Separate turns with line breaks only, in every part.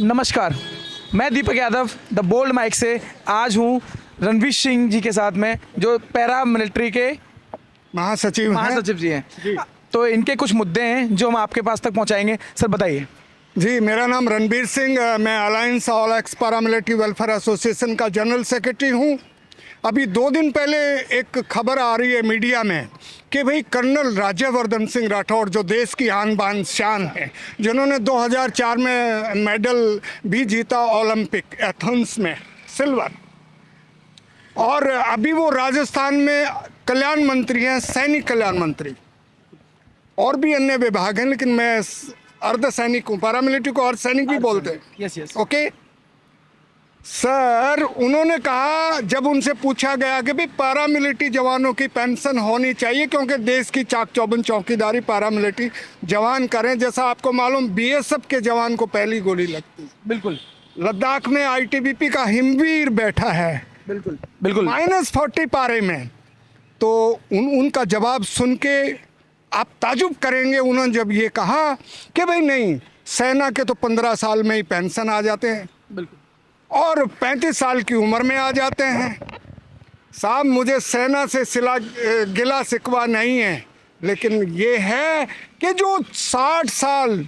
नमस्कार, मैं Deepak Yadav the bold mic से आज हूँ रणवीर सिंह जी के साथ में, जो पैरा मिलिट्री के
महासचिव
जी हैं।
जी।
तो इनके कुछ मुद्दे हैं जो हम आपके पास तक पहुँचाएंगे। सर बताइए।
जी, मेरा नाम रणबीर सिंह, मैं alliance all x paramilitary welfare association का जनरल सेक्रेटरी हूँ। अभी 2 दिन पहले एक खबर आ रही है मीडिया में कि भाई कर्नल राज्यवर्धन सिंह राठौड़, जो देश की आन बान शान है, जिन्होंने 2004 में मेडल भी जीता ओलंपिक एथेंस में सिल्वर, और अभी वो राजस्थान में कल्याण मंत्री हैं, सैनिक कल्याण मंत्री। और भी अन्य विभाग हैं, लेकिन मैं अर्ध सैनिक हूँ। पैरामिलिट्री को अर्ध सैनिक भी बोलते हैं।
यस।
ओके सर, उन्होंने कहा, जब उनसे पूछा गया कि भाई पैरामिलिट्री जवानों की पेंशन होनी चाहिए क्योंकि देश की चाक चौबंद चौकीदारी पैरामिलिट्री जवान करें। जैसा आपको मालूम, बीएसएफ के जवान को पहली गोली लगती।
बिल्कुल
लद्दाख में आईटीबीपी का हिमवीर बैठा है,
बिल्कुल
-40 पारे में। तो उनका जवाब सुन के आप ताजुब करेंगे। उन्होंने जब ये कहा कि भाई नहीं, सेना के तो 15 साल में ही पेंशन आ जाते हैं,
बिल्कुल,
और 35 साल की उम्र में आ जाते हैं। साहब, मुझे सेना से गिला शिकवा नहीं है, लेकिन ये है कि जो 60 साल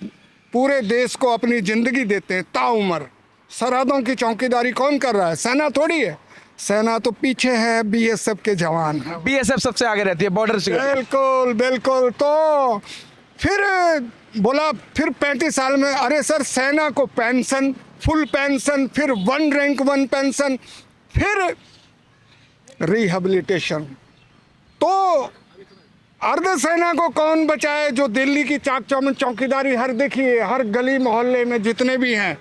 पूरे देश को अपनी ज़िंदगी देते हैं ताउम्र, सरहदों की चौकीदारी कौन कर रहा है? सेना थोड़ी है। सेना तो पीछे है, बीएसएफ के जवान हैं।
बीएसएफ सबसे आगे रहती है बॉर्डर से।
बिल्कुल। तो फिर बोला, फिर 35 साल में, अरे सर, सेना को पेंशन, फुल पेंशन, फिर 1 रैंक 1 पेंशन, फिर रिहेबिलिटेशन। तो अर्ध सेना को कौन बचाए? जो दिल्ली की चाक चौबंद चौकीदारी, देखिए हर गली मोहल्ले में जितने भी हैं,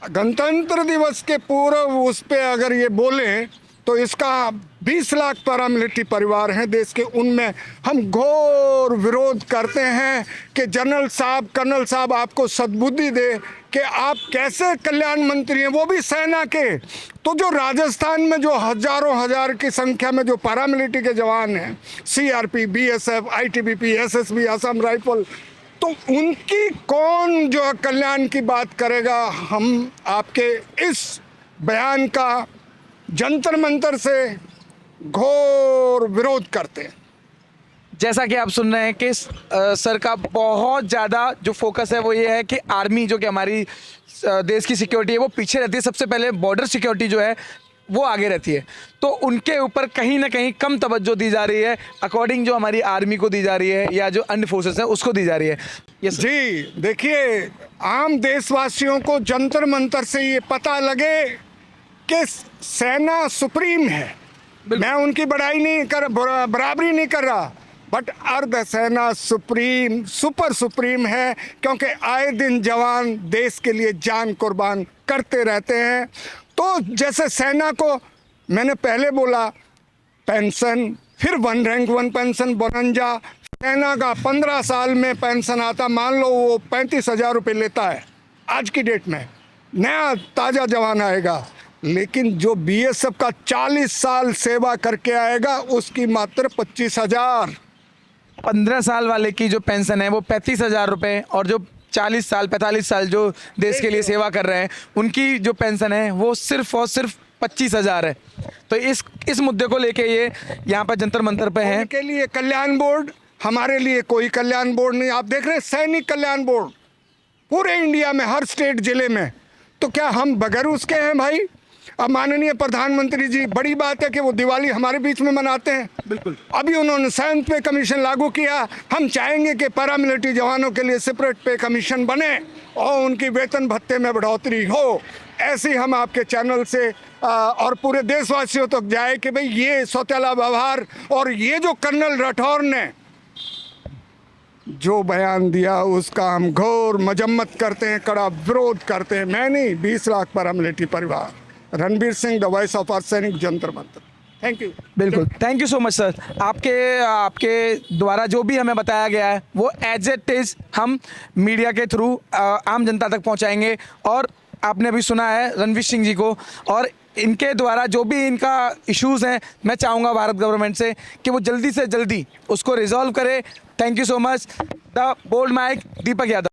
गणतंत्र दिवस के पूर्व उस पे अगर ये बोले तो इसका 20 लाख पैरामिलिट्री परिवार हैं देश के। उनमें हम घोर विरोध करते हैं कि कर्नल साहब आपको सद्बुद्धि दे कि आप कैसे कल्याण मंत्री हैं, वो भी सेना के। तो जो राजस्थान में जो हजारों हजार की संख्या में जो पैरामिलिट्री के जवान हैं, CRP, BSF, ITBP, SSB, Assam rifle, तो उनकी कौन जो कल्याण की बात करेगा? हम आपके इस बयान का जंतर मंतर से घोर विरोध करते हैं।
जैसा कि आप सुन रहे हैं कि सर का बहुत ज़्यादा जो फोकस है वो ये है कि आर्मी जो कि हमारी देश की सिक्योरिटी है वो पीछे रहती है। सबसे पहले बॉर्डर सिक्योरिटी जो है वो आगे रहती है, तो उनके ऊपर कहीं ना कहीं कम तवज्जो दी जा रही है अकॉर्डिंग जो हमारी आर्मी को दी जा रही है या जो अन्य फोर्सेस है उसको दी जा रही है। यस
जी, देखिए, आम देशवासियों को जंतर मंतर से ये पता लगे कि सेना सुप्रीम है। मैं उनकी बराबरी नहीं कर रहा, बट अर्ध सेना सुप्रीम, सुपर सुप्रीम है, क्योंकि आए दिन जवान देश के लिए जान कुर्बान करते रहते हैं। तो जैसे सेना को मैंने पहले बोला, पेंशन, फिर 1 रैंक 1 पेंशन, बोनंजा। सेना का 15 साल में पेंशन आता, मान लो वो 35,000 रुपये लेता है आज की डेट में, नया ताज़ा जवान आएगा। लेकिन जो बीएसएफ का 40 साल सेवा करके आएगा, उसकी मात्र 25,000।
15 साल वाले की जो पेंशन है वो 35,000 रुपये, और जो 40 साल 45 साल जो देश के लिए सेवा कर रहे हैं उनकी जो पेंशन है वो सिर्फ और सिर्फ 25,000 है। तो इस मुद्दे को लेके ये यहाँ पर जंतर मंतर पे हैं।
उनके लिए कल्याण बोर्ड, हमारे लिए कोई कल्याण बोर्ड नहीं। आप देख रहे हैं सैनिक कल्याण बोर्ड पूरे इंडिया में, हर स्टेट जिले में। तो क्या हम बगैर उसके हैं भाई? अब माननीय प्रधानमंत्री जी, बड़ी बात है कि वो दिवाली हमारे बीच में मनाते हैं।
बिल्कुल।
अभी उन्होंने 7th पे कमीशन लागू किया। हम चाहेंगे कि पैरामिलिट्री जवानों के लिए सेपरेट पे कमीशन बने और उनकी वेतन भत्ते में बढ़ोतरी हो। ऐसे हम आपके चैनल से और पूरे देशवासियों तक जाए कि भाई ये सौतेला व्यवहार और ये जो कर्नल राठौर ने जो बयान दिया उसका हम घोर मजम्मत करते हैं, कड़ा विरोध करते हैं। मैं नहीं, 20 लाख पैरामिलिट्री परिवार। Ranbir Singh, the voice of our sainik, Jantar Mantar. Thank you.
बिल्कुल, thank you so much sir. आपके द्वारा जो भी हमें बताया गया है वो एज इट इज़ हम मीडिया के थ्रू आम जनता तक पहुंचाएंगे। और आपने अभी सुना है रणवीर सिंह जी को, और इनके द्वारा जो भी इनका इश्यूज़ हैं, मैं चाहूँगा भारत गवर्नमेंट से कि वो जल्दी से जल्दी उसको रिजॉल्व करे। Thank you so much. The bold mic, Deepak Yadav.